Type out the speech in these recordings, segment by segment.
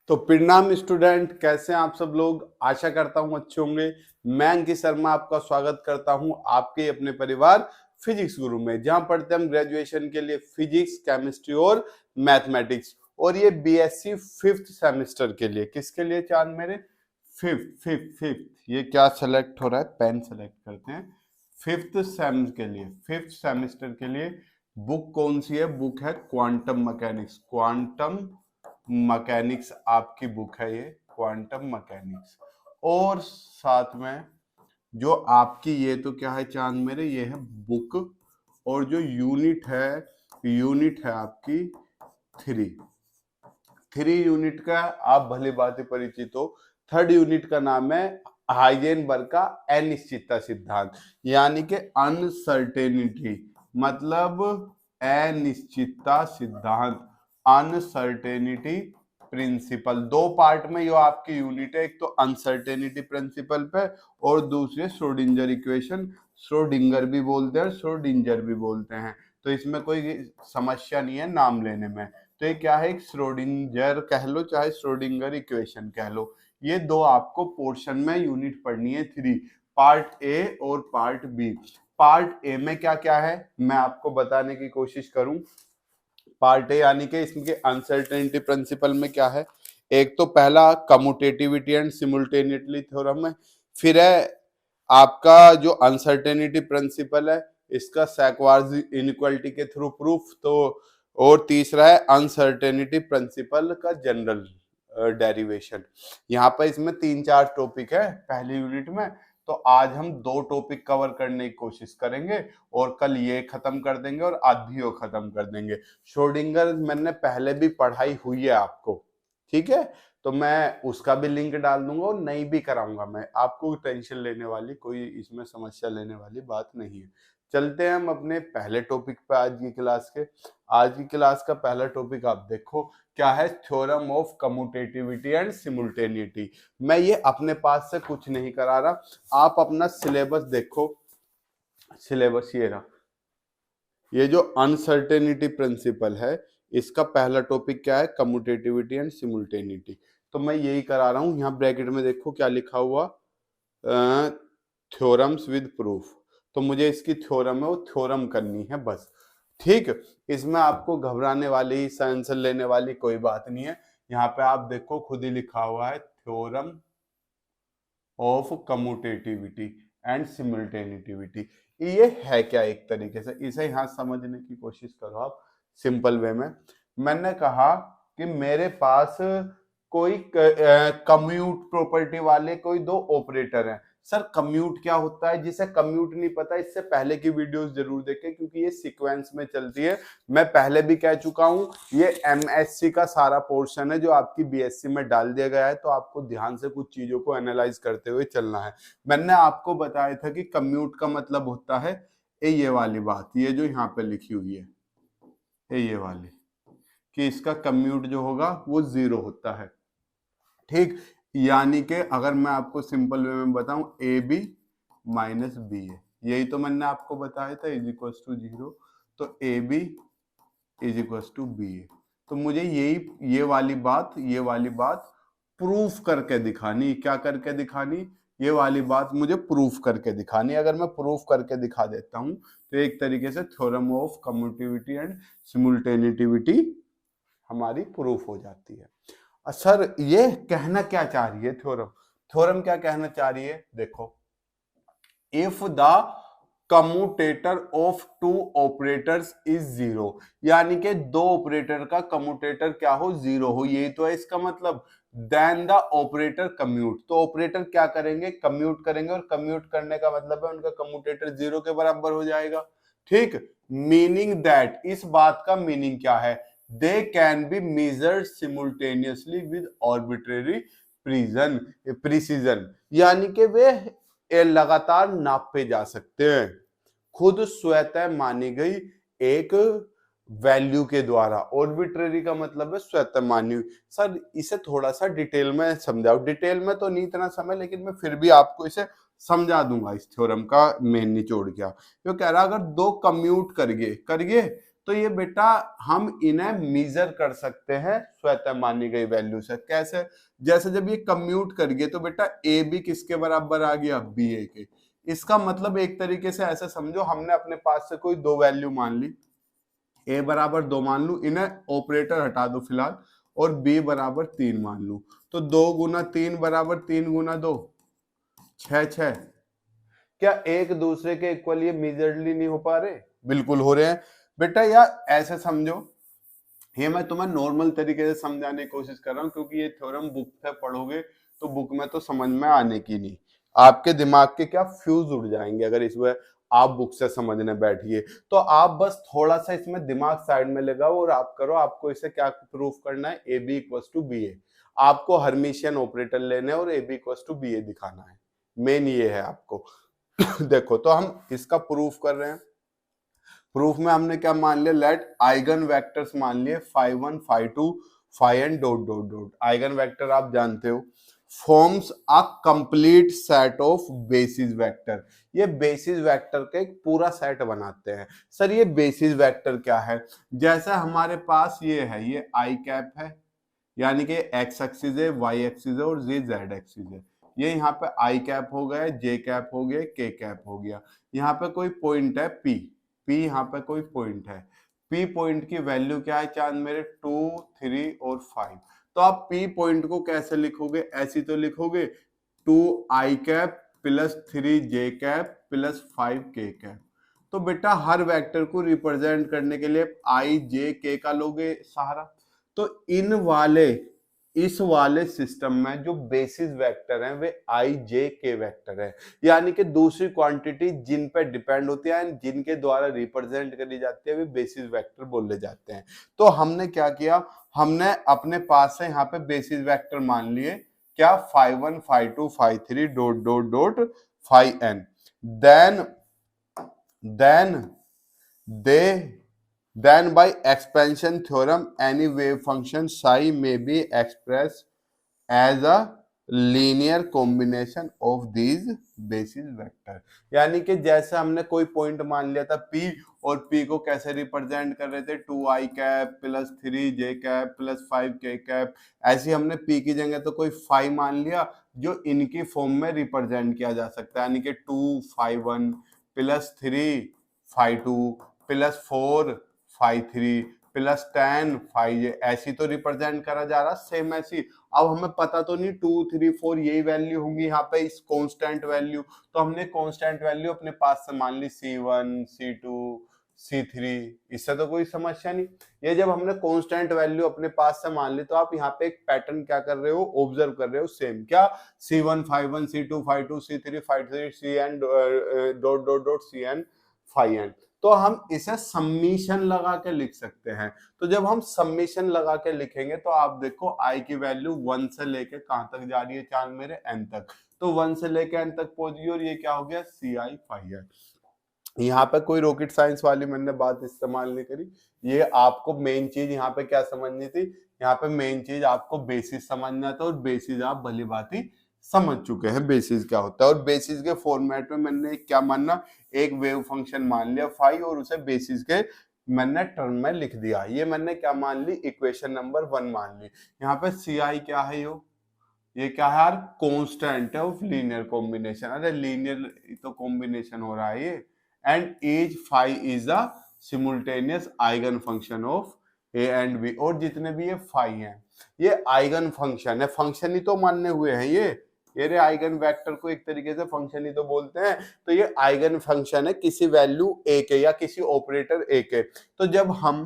तो प्रणाम स्टूडेंट, कैसे हैं आप सब लोग। आशा करता हूं अच्छे होंगे। मैं अंकित शर्मा आपका स्वागत करता हूं आपके अपने परिवार फिजिक्स गुरु में, जहां पढ़ते हम ग्रेजुएशन के लिए फिजिक्स, केमिस्ट्री और मैथमेटिक्स। और ये बीएससी फिफ्थ सेमेस्टर के लिए, किसके लिए चांद मेरे? फिफ्थ। ये क्या सेलेक्ट हो रहा है? पेन सेलेक्ट करते हैं। फिफ्थ सेम के लिए, फिफ्थ सेमेस्टर के लिए बुक कौन सी है? बुक है क्वांटम मैकेनिक्स। क्वांटम मैकेनिक्स आपकी बुक है ये, क्वांटम मैकेनिक्स। और साथ में जो आपकी ये तो क्या है चांद मेरे, ये है बुक। और जो यूनिट है आपकी थ्री यूनिट का आप भली भांति परिचित हो। थर्ड यूनिट का नाम है हाइजेनबर्ग का अनिश्चितता सिद्धांत, यानी कि अनसर्टेनिटी, मतलब अनिश्चितता सिद्धांत, अनसर्टेनिटी प्रिंसिपल। दो पार्ट में यो आपकी यूनिट है, एक तो अनसर्टेनिटी प्रिंसिपल पे और दूसरे श्रोडिंगर इक्वेशन। श्रोडिंगर भी बोलते हैं, श्रोडिंगर भी बोलते हैं, तो इसमें कोई समस्या नहीं है नाम लेने में। तो ये क्या है? एक श्रोडिंगर कह लो चाहे श्रोडिंगर इक्वेशन कह लो। ये दो आपको पोर्शन में यूनिट पढ़नी है, थ्री, पार्ट ए और पार्ट बी। पार्ट ए में क्या क्या है मैं आपको बताने की कोशिश करूं। पार्ट ए यानी कि इसमें अनसर्टेनिटी प्रिंसिपल में क्या है? एक तो पहला कम्यूटेटिविटी एंड सिमुल्टेनियसली थ्योरम है। फिर है आपका जो अनसर्टेनिटी प्रिंसिपल है, इसका सैकवार्ड इनइक्वालिटी के थ्रू प्रूफ। तो और तीसरा है अनसर्टेनिटी प्रिंसिपल का जनरल डेरिवेशन। यहाँ पर इसमें 3-4 टॉपिक है पहली यूनिट में। तो आज हम 2 टॉपिक कवर करने की कोशिश करेंगे और कल ये खत्म कर देंगे और आधी वो खत्म कर देंगे। श्रोडिंगर मैंने पहले भी पढ़ाई हुई है आपको, ठीक है, तो मैं उसका भी लिंक डाल दूंगा और नहीं भी कराऊंगा। मैं आपको टेंशन लेने वाली, कोई इसमें समस्या लेने वाली बात नहीं है। चलते हैं हम अपने पहले टॉपिक पे आज की क्लास के। आज की क्लास का पहला टॉपिक आप देखो क्या है? Theorem of commutativity and simultaneity. मैं ये अपने पास से कुछ नहीं करा रहा, आप अपना सिलेबस देखो। सिलेबस ये रहा। ये जो अनसर्टेनिटी प्रिंसिपल है, इसका पहला टॉपिक क्या है? Commutativity and simultaneity. तो मैं यही करा रहा हूं। यहाँ ब्रैकेट में देखो क्या लिखा हुआ, थ्योरम्स विद प्रूफ। तो मुझे इसकी थ्योरम है वो थ्योरम करनी है बस, ठीक। इसमें आपको घबराने वाली, आंसर लेने वाली कोई बात नहीं है। यहाँ पे आप देखो खुद ही लिखा हुआ है थ्योरम ऑफ कम्यूटेटिविटी एंड सिमुल्टेनिटी। ये है क्या? एक तरीके से इसे यहाँ समझने की कोशिश करो आप सिंपल वे में। मैंने कहा कि मेरे पास कोई कम्यूट प्रॉपर्टी वाले कोई दो ऑपरेटर हैं। सर कम्यूट क्या होता है? जिसे कम्यूट नहीं पता, इससे पहले की वीडियोस जरूर देखें, क्योंकि ये सीक्वेंस में चलती है। मैं पहले भी कह चुका हूं, ये एमएससी का सारा पोर्शन है जो आपकी बीएससी में डाल दिया गया है, तो आपको ध्यान से कुछ चीजों को एनालाइज करते हुए चलना है। मैंने आपको बताया था कि कम्यूट का मतलब होता है ये वाली बात, ये जो यहाँ पे लिखी हुई है ये वाली, कि इसका कम्यूट जो होगा वो 0 होता है, ठीक। यानी कि अगर मैं आपको सिंपल वे में बताऊं, ए बी माइनस बी ए, यही तो मैंने आपको बताया था, इज इक्वल टू 0। तो A B is equal to B A. तो मुझे ये वाली बात प्रूफ करके दिखानी। क्या करके दिखानी? ये वाली बात मुझे प्रूफ करके दिखानी। अगर मैं प्रूफ करके दिखा देता हूं तो एक तरीके से थ्योरम ऑफ कम्यूटेटिविटी एंड सिमुल्टेनिटी हमारी प्रूफ हो जाती है। सर ये कहना क्या चाह रही है थ्योरम क्या कहना चाह रही है? देखो, if the commutator of two operators is 0, यानी कि दो ऑपरेटर का कम्यूटेटर क्या हो? 0 हो। यही तो है इसका मतलब। देन द ऑपरेटर कम्यूट, तो ऑपरेटर क्या करेंगे? कम्यूट करेंगे, और कम्यूट करने का मतलब है उनका कम्यूटेटर 0 के बराबर हो जाएगा, ठीक। मीनिंग दैट, इस बात का मीनिंग क्या है? they can be measured simultaneously with arbitrary precision, यानी कि वे लगातार नापे जा सकते हैं खुद स्वतः मानी गई एक वैल्यू के द्वारा। ऑर्बिट्ररी का मतलब है स्वतः मानी हुई। सर इसे थोड़ा सा डिटेल में समझाओ। डिटेल में तो नहीं इतना समय, लेकिन मैं फिर भी आपको इसे समझा दूंगा। इस थ्योरम का मेन निचोड़ क्या, जो कह रहा अगर दो कम्यूट करिए तो ये बेटा हम इन्हें मेजर कर सकते हैं स्वतः मानी गई वैल्यू से। कैसे? जैसे जब ये कम्यूट करिए तो बेटा ए बी किसके बराबर आ गया? बी ए के। इसका मतलब एक तरीके से ऐसे समझो, हमने अपने पास से कोई दो वैल्यू मान ली, ए बराबर 2 मान लू, इन्हें ऑपरेटर हटा दो फिलहाल, और बी बराबर 3 मान लू। तो 2 गुना 3 बराबर 3 गुना 2 6 6। क्या एक दूसरे के इक्वल ये मेजरली नहीं हो पा रहे? बिल्कुल हो रहे हैं बेटा। यार ऐसे समझो, ये मैं तुम्हें नॉर्मल तरीके से समझाने की कोशिश कर रहा हूँ, क्योंकि ये थ्योरम बुक से पढ़ोगे तो बुक में तो समझ में आने की नहीं, आपके दिमाग के क्या फ्यूज उड़ जाएंगे अगर इसमें आप बुक से समझने बैठिए। तो आप बस थोड़ा सा इसमें दिमाग साइड में लगाओ और आप करो। आपको इसे क्या प्रूफ करना है? A B equal to B A. आपको हर्मिशियन ऑपरेटर लेने और A B equal to B A दिखाना है, मेन ये है आपको। देखो, तो हम इसका प्रूफ कर रहे हैं। प्रूफ में हमने क्या मान लिया? लेट आइगन वेक्टर्स मान लिए 5 1 5 2 5 n dot dot dot. Eigen vector आप जानते हो forms a complete set of basis vector. ये बेसिस वेक्टर का एक पूरा सेट बनाते हैं। सर ये बेसिस वेक्टर क्या है? जैसा हमारे पास ये है, ये आई कैप है, यानी कि एक्स एक्सिस है, वाई एक्सिस है और ये जेड एक्सिस है। ये यहाँ पे आई कैप हो गया, जे कैप हो गया, के कैप हो गया। यहाँ पे कोई पॉइंट है पी, पी यहाँ पे कोई पॉइंट है। पी पॉइंट की वैल्यू क्या है चांद मेरे? 2 3 और 5। तो आप पी पॉइंट को कैसे लिखोगे? ऐसी तो लिखोगे 2 आई कैप प्लस 3 जे कैप प्लस 5 के कैप। तो बेटा हर वेक्टर को रिप्रेजेंट करने के लिए आई जे के का लोगे सहारा। तो इस वाले सिस्टम में जो बेसिस वेक्टर हैं वे आई जे के वेक्टर है, यानी कि दूसरी क्वांटिटी जिन पे डिपेंड होती है, जिनके द्वारा रिप्रेजेंट करी जाती है, वे बेसिस वेक्टर बोले जाते हैं। तो हमने क्या किया? हमने अपने पास से यहाँ पे बेसिस वेक्टर मान लिए, क्या? 5 1 5 2 5 3 dot dot dot 5 n। Then by expansion theorem any wave function psi may be expressed as a linear combination of these basis vector। यानी कि जैसे हमने कोई पॉइंट मान लिया था P, और P को कैसे रिप्रेजेंट कर रहे थे? 2 आई कैप प्लस 3 जे कैप प्लस 5 के कैप। ऐसे हमने P की जगह तो कोई 5 मान लिया जो इनकी फॉर्म में रिप्रेजेंट किया जा सकता है, यानी कि 2 5 1 प्लस 3 5 2 प्लस 4 5 3 प्लस 10 5। ऐसी तो रिप्रेजेंट करा जा रहा, सेम ऐसी। अब हमें पता तो नहीं 2 3 4 यही वैल्यू होंगी यहाँ पे, इस कांस्टेंट वैल्यू। तो हमने कांस्टेंट वैल्यू अपने पास से मान ली C1 C2 C3। इससे तो कोई समस्या नहीं। ये जब हमने कांस्टेंट वैल्यू अपने पास से मान ली, तो आप यहाँ पे एक पैटर्न क्या कर रहे हो? ऑब्जर्व कर रहे हो। सेम क्या? C1 5 1 C2 5 2 C3 5 3 Cn dot dot dot Cn 5 n। तो हम इसे सम्मिशन लगा के लिख सकते हैं। तो जब हम सम्मिशन लगा के लिखेंगे तो आप देखो आई की वैल्यू 1 से लेके कहां तक जा रही है चांद मेरे? n तक। तो 1 से लेके n तक पहुंच गई, और ये क्या हो गया? CI 5 है। यहाँ पे कोई रॉकेट साइंस वाली मैंने बात इस्तेमाल नहीं करी। ये आपको मेन चीज यहाँ पे क्या समझनी थी? यहाँ पे मेन चीज आपको बेसिस समझना था, और बेसिस आप भली भांति समझ चुके हैं बेसिस क्या होता है। और बेसिस के फॉर्मेट में मैंने क्या मानना? एक वेव फंक्शन मान लिया फाई, और उसे बेसिस के मैंने टर्म में लिख दिया। ये मैंने क्या मान ली? इक्वेशन नंबर 1 मान ली। यहाँ पे CI क्या है? ये क्या है यार? कांस्टेंट है ऑफ लीनियर कॉम्बिनेशन। अरे लीनियर तो कॉम्बिनेशन हो रहा है ये। And as phi is a simultaneous eigenfunction of A and B. और जितने भी ये फाई हैं ये आइगन फंक्शन है, फंक्शन ही तो मानने हुए हैं ये रे आइगन वेक्टर को एक तरीके से फंक्शन ही तो बोलते हैं। तो ये आइगन फंक्शन है किसी वैल्यू a के या किसी ऑपरेटर a के। तो जब हम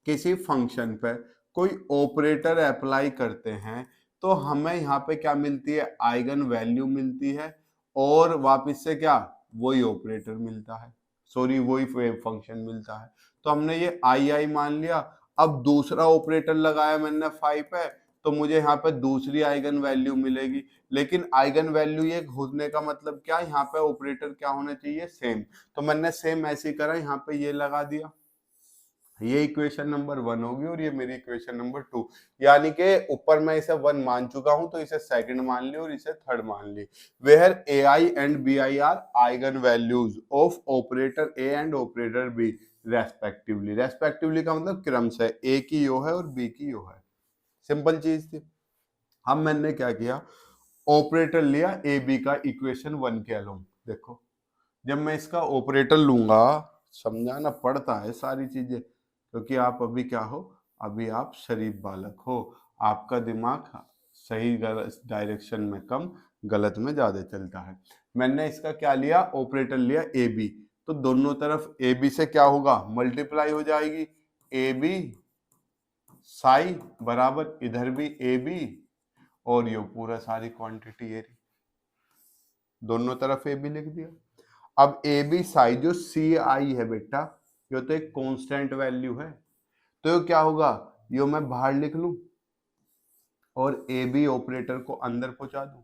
किसी फंक्शन पर कोई ऑपरेटर अप्लाई करते हैं तो हमें यहाँ पे क्या मिलती है? आइगन वैल्यू मिलती है, और वापस से क्या? वही ऑपरेटर मिलता है, सॉरी वही वेव फंक्शन मिलता है। तो हमने ये आई मान लिया। अब दूसरा ऑपरेटर लगाया मैंने 5 पे, तो मुझे यहाँ पे दूसरी आइगन वैल्यू मिलेगी। लेकिन आइगन वैल्यू ये होने का मतलब क्या? यहाँ पे ऑपरेटर क्या होना चाहिए? सेम। तो मैंने सेम ऐसे ही करा, यहाँ पे ये लगा दिया। ये इक्वेशन नंबर 1 होगी, और ये मेरी इक्वेशन नंबर 2। यानी कि ऊपर मैं इसे 1 मान चुका हूं, तो इसे सेकंड मान ली और इसे थर्ड मान ली। Where AI and BI are eigenvalues of operator A and operator B। Respectively. Respectively का मतलब क्रमशः, ए की यो है और बी की यो है, सिंपल चीज थी। अब मैंने क्या किया, ऑपरेटर लिया ए बी का इक्वेशन 1 के अलोंग। देखो जब मैं इसका ऑपरेटर लूंगा, समझाना पड़ता है सारी चीजें, क्योंकि आप अभी क्या हो, अभी आप शरीफ बालक हो, आपका दिमाग सही डायरेक्शन में कम, गलत में ज्यादा चलता है। मैंने इसका क्या लिया, ऑपरेटर लिया ए बी, तो दोनों तरफ ए बी से क्या होगा, मल्टीप्लाई हो जाएगी, ए बी साई बराबर इधर भी ए बी, और ये पूरा सारी क्वांटिटी ए, दोनों तरफ ए बी लिख दिया। अब ए बी साई जो सी आई है बेटा, ये तो एक कांस्टेंट वैल्यू है, तो ये क्या होगा, यो मैं बाहर लिख लूं और ए बी ऑपरेटर को अंदर पहुंचा दूं।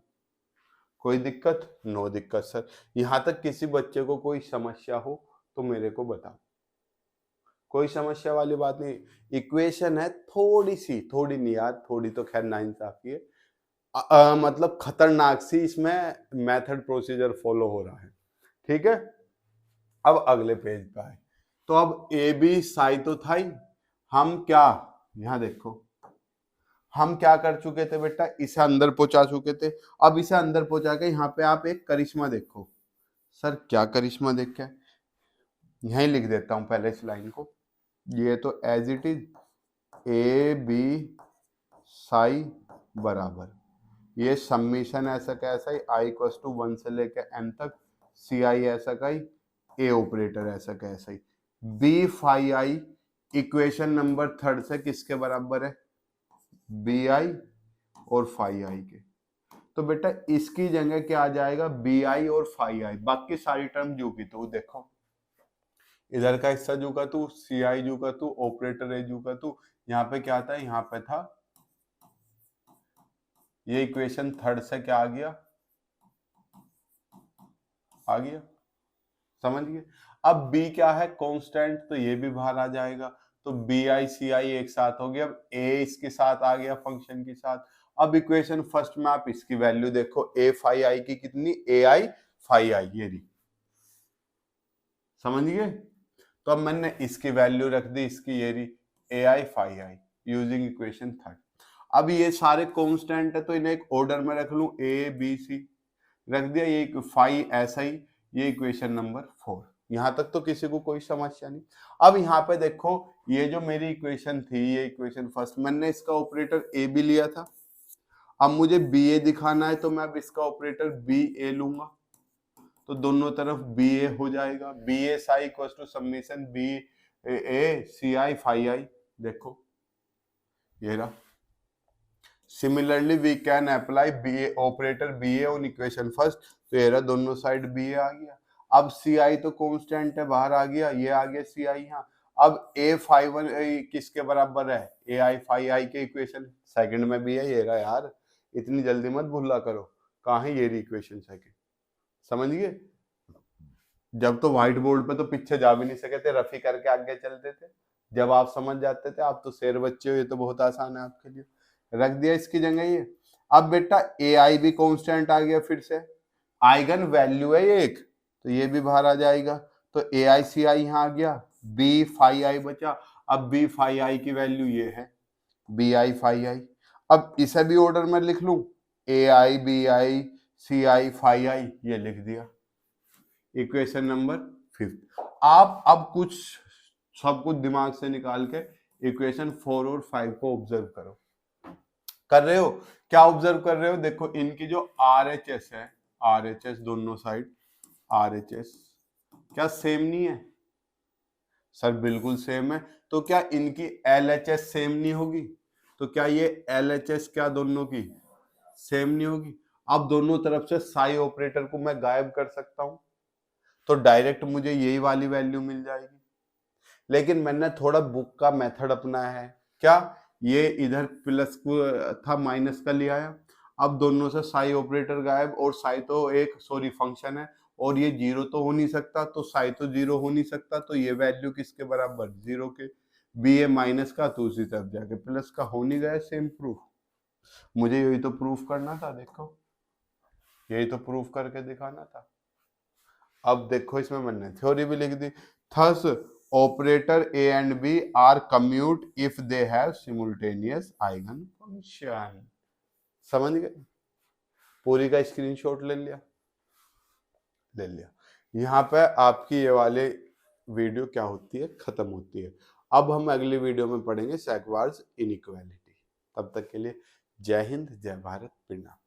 कोई दिक्कत? नो दिक्कत सर। यहां तक किसी बच्चे को कोई समस्या हो तो मेरे को बताओ, कोई समस्या वाली बात नहीं। इक्वेशन है थोड़ी सी, थोड़ी नहीं यार, थोड़ी तो खैर नाइंसाफी है, मतलब खतरनाक सी इसमें मेथड प्रोसीजर फॉलो हो रहा है, ठीक है। अब अगले पेज पे आए, तो अब ए बी साई तो था ही, हम क्या, यहां देखो हम क्या कर चुके थे बेटा, इसे अंदर पहुंचा चुके थे। अब इसे अंदर पहुंचा के यहाँ पे आप एक करिश्मा देखो। सर क्या करिश्मा देख के, यहीं लिख देता हूं पहले इस लाइन को, ये तो as it is A B psi बराबर, ये समीशन ऐसा कैसा ही आई इक्वल्स टू 1 से लेकर n तक, सी आई ऐसा का ही, ए ऑपरेटर ऐसा कैसा ही, बी फाई आई इक्वेशन नंबर 3 से किसके बराबर है, बी आई और फाई आई के। तो बेटा इसकी जगह क्या आ जाएगा, बी आई और फाई आई, बाकी सारी टर्म जू की तो देखो, इधर का हिस्सा जू का तू, सी आई जू का तू, ऑपरेटर ए जू का तू, यहाँ पे क्या था, यहाँ पे था ये इक्वेशन 3 से क्या आ गया, आ गया, समझ गए। अब b क्या है, कांस्टेंट, तो ये भी बाहर आ जाएगा, तो बी आई सी आई एक साथ हो गया। अब a इसके साथ आ गया फंक्शन के साथ। अब इक्वेशन फर्स्ट में आप इसकी वैल्यू देखो, a फाई आई की कितनी, ए आई फाई आई, ये रही, समझ गए। तो अब मैंने इसकी वैल्यू रख दी, इसकी ये रही ए आई फाई आई, यूजिंग इक्वेशन 3। अब ये सारे कांस्टेंट है तो इन्हें एक ऑर्डर में रख लूं, ए बी सी रख दिया, ये फाई ऐसा ही, ये इक्वेशन नंबर 4। यहां तक तो किसी को कोई समस्या नहीं। अब यहाँ पे देखो, ये जो मेरी इक्वेशन थी, ये इक्वेशन फर्स्ट, मैंने इसका ऑपरेटर ए बी लिया था। अब मुझे बी ए दिखाना है, तो मैं अब इसका ऑपरेटर बी ए लूंगा, तो दोनों तरफ बी ए हो जाएगा, B A psi equal to summation B A C I phi I, देखो ये रहा। Similarly we can apply B A operator B A on equation first, तो ये रहा, दोनों साइड बी ए आ गया। अब सी आई तो कांस्टेंट है, बाहर आ गया, ये आ गया सी आई यहाँ। अब ए फाई वन किसके बराबर है, ए आई फाई आई के इक्वेशन सेकंड में भी है, ये रहा यार, इतनी जल्दी मत भूला करो, कहाँ है ये इक्वेशन सेकंड, समझ गए। जब तो व्हाइट बोर्ड पे तो पीछे जा भी नहीं सके थे, रफी करके आगे चलते थे, जब आप समझ जाते थे, आप तो शेर बच्चे हो, ये तो बहुत आसान है आपके लिए, रख दिया इसकी जगह ये। अब बेटा ए आई भी कांस्टेंट आ गया, फिर से आइगन वैल्यू है एक, तो ये भी बाहर आ जाएगा, तो ए आई सी आई यहाँ आ गया, बी फाई आई बचा। अब बी फाई आई की वैल्यू ये है, बी आई फाई आई। अब इसे भी ऑर्डर में लिख लूं, ए आई B I C I phi आई, ये लिख दिया, इक्वेशन नंबर 5। आप अब कुछ सब कुछ दिमाग से निकाल के इक्वेशन 4 और 5 को ऑब्जर्व करो, कर रहे हो, क्या ऑब्जर्व कर रहे हो, देखो इनकी जो आर एच एस है, आर एच एस दोनों साइड, आर एच एस क्या सेम नहीं है, सर बिल्कुल सेम है। तो क्या इनकी एल एच एस सेम नहीं होगी, तो क्या ये एल एच एस क्या दोनों की सेम नहीं होगी। अब दोनों तरफ से साई ऑपरेटर को मैं गायब कर सकता हूं, तो डायरेक्ट मुझे यही वाली वैल्यू मिल जाएगी। लेकिन मैंने थोड़ा बुक का मेथड अपनाया है, क्या, ये इधर प्लस को था माइनस का ले आया, अब दोनों से साई ऑपरेटर गायब, और साई तो एक सॉरी फंक्शन है, और ये जीरो तो हो नहीं सकता, तो साई तो जीरो हो नहीं सकता, तो ये वैल्यू किसके बराबर, जीरो के। बी ए माइनस का तो उसी तरफ जाके प्लस का, हो नहीं गया सेम प्रूफ, मुझे यही तो प्रूफ करना था, देखो यही तो प्रूफ करके दिखाना था। अब देखो इसमें मैंने थ्योरी भी लिख दी, thus operator A and B are commute if they have simultaneous eigenfunction. समझ गए? पूरी का स्क्रीनशॉट ले लिया? ले लिया। यहाँ पे आपकी ये वाले वीडियो क्या होती है, खत्म होती है। अब हम अगली वीडियो में पढ़ेंगे सेकवार्स इनइक्वालिटी। तब तक के लिए जय हिंद, जय भारत, प्रणाम।